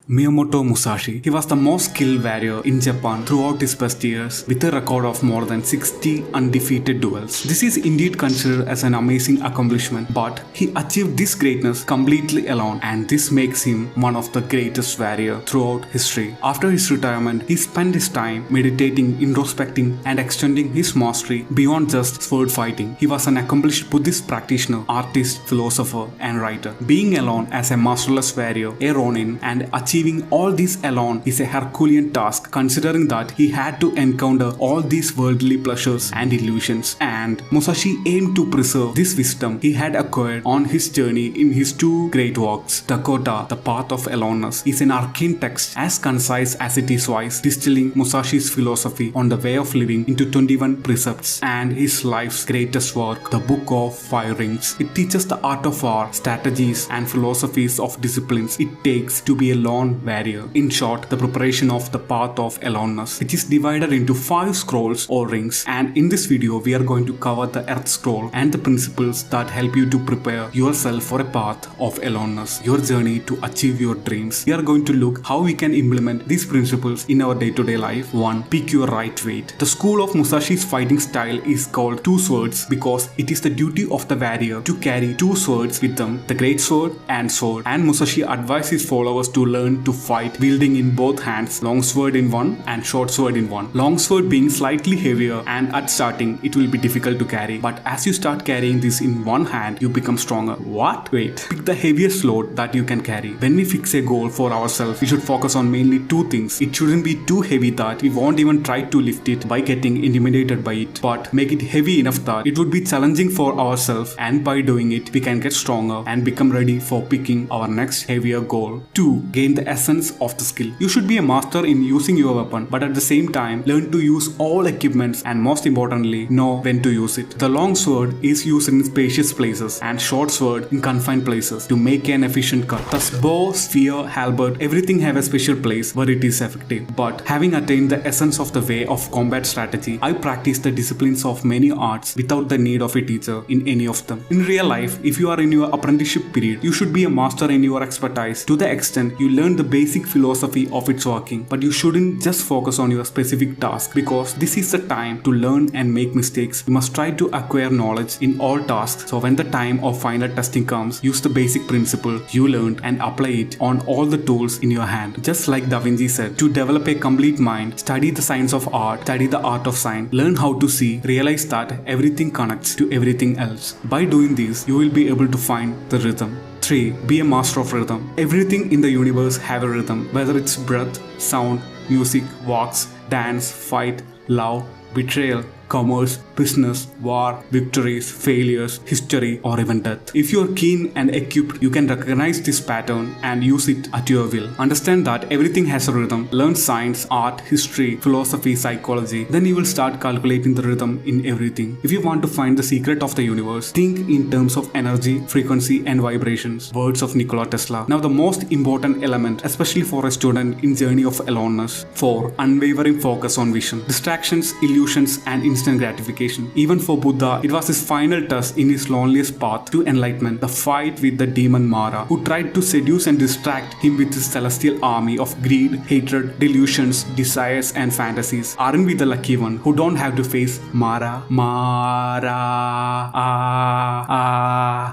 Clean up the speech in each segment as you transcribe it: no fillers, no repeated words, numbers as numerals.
Miyamoto Musashi. He was the most skilled warrior in Japan throughout his best years, with a record of more than 60 undefeated duels. This is indeed considered as an amazing accomplishment, but he achieved this greatness completely alone, and this makes him one of the greatest warriors throughout history. After his retirement, he spent his time meditating, introspecting, and extending his mastery beyond just sword fighting. He was an accomplished Buddhist practitioner, artist, philosopher, and writer. Being alone as a masterless warrior, a Ronin, and achieving all this alone is a Herculean task, considering that he had to encounter all these worldly pleasures and illusions. And Musashi aimed to preserve this wisdom he had acquired on his journey in his two great works. Dokkodo, the Path of Elonas, is an arcane text as concise as it is wise, distilling Musashi's philosophy on the way of living into 21 precepts. And his life's greatest work, the Book of Five Rings. It teaches the art of war, strategies, and philosophies of disciplines it takes to be a lone warrior. In short, the preparation of the Path of Elonas, which is divided into 5 scrolls or rings. And in this video, we are going to cover the Earth Scroll and the principles that help you to prepare yourself for a Path of Elonas, your journey to achieve your dreams. We are going to look how we can implement these principles in our day-to-day life. 1. Pick your right weight. The school of Musashi's fighting style is called two swords because it is the duty of the warrior to carry 2 swords with them, the great sword and sword. And Musashi advised his followers to learn to fight wielding in both hands, long sword in one and short sword in one. Long sword being slightly heavier, and at starting it will be difficult to carry, but as you start carrying this in one hand, you become stronger. What? Wait. Pick the heaviest load that you can carry. When we fix a goal for ourselves, we should focus on mainly 2 things. It shouldn't be too heavy that we won't even try to lift it by getting intimidated by it, but make it heavy enough that it would be challenging for ourselves, and by doing it we can get stronger and become ready for picking our next heavier goal. 2. Gain the essence of the skill. You should be a master in using your weapon, but at the same time learn to use all equipments, and most importantly, know when to use it. The long sword is used in spacious places and short sword in confined places to make an efficient cut. Thus bow, spear, halberd, everything have a special place where it is effective. But having attained the essence of the way of combat strategy, I practice the disciplines of many arts without the need of a teacher in any of them. In real life, if you are in your apprenticeship period, you should be a master in your expertise to the extent you learn the basic philosophy of its working. But you shouldn't just focus on your specific task, because this is the time to learn and make mistakes. You must try to acquire knowledge in all tasks, so when the time of final testing comes, use the basic principle you learned and apply it on all the tools in your hand. Just like Da Vinci said, to develop a complete mind, study the science of art, study the art of science, learn how to see, realize that everything connects to everything else. By doing this, you will be able to find the rhythm. 3. Be a master of rhythm. Everything in the universe have a rhythm, whether it's breath, sound, music, walks, dance, fight, love, betrayal, commerce, business, war, victories, failures, history, or even death. If you are keen and equipped, you can recognize this pattern and use it at your will. Understand that everything has a rhythm. Learn science, art, history, philosophy, psychology. Then you will start calculating the rhythm in everything. If you want to find the secret of the universe, think in terms of energy, frequency, and vibrations. Words of Nikola Tesla. Now the most important element, especially for a student in journey of aloneness. 4. Unwavering focus on vision. Distractions, illusions, and instant gratification. Even for Buddha, it was his final test in his loneliest path to enlightenment, the fight with the demon Mara, who tried to seduce and distract him with his celestial army of greed, hatred, delusions, desires, and fantasies. Aren't we the lucky one who don't have to face Mara?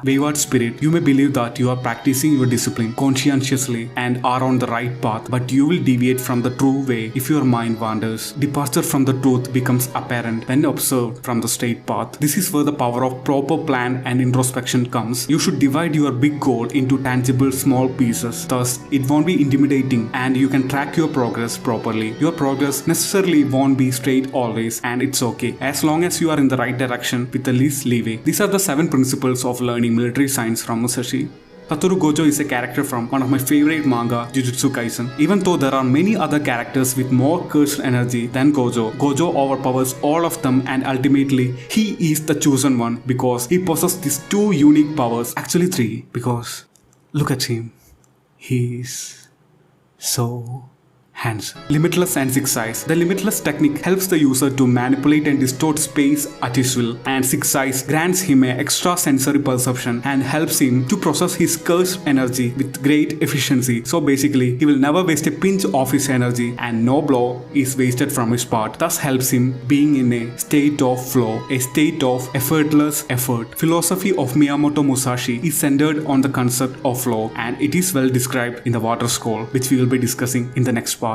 Wayward Spirit, you may believe that you are practicing your discipline conscientiously and are on the right path, but you will deviate from the true way if your mind wanders. Departure from the truth becomes apparent when observed from the straight path. This is where the power of proper plan and introspection comes. You should divide your big goal into tangible small pieces. Thus, it won't be intimidating and you can track your progress properly. Your progress necessarily won't be straight always, and it's okay as long as you are in the right direction with the least leeway. These are the 7 principles of learning military science from Musashi. Gojo is a character from one of my favorite manga, Jujutsu Kaisen. Even though there are many other characters with more cursed energy than Gojo, Gojo overpowers all of them, and ultimately he is the chosen one because he possesses these 2 unique powers. Actually 3, because look at him. He is so Hence, Limitless and Six Eyes. The Limitless technique helps the user to manipulate and distort space at his will, and Six Eyes grants him an extra sensory perception and helps him to process his cursed energy with great efficiency. So basically, he will never waste a pinch of his energy and no blow is wasted from his part. Thus helps him being in a state of flow, a state of effortless effort. Philosophy of Miyamoto Musashi is centered on the concept of flow, and it is well described in the Water Scroll, which we will be discussing in the next part.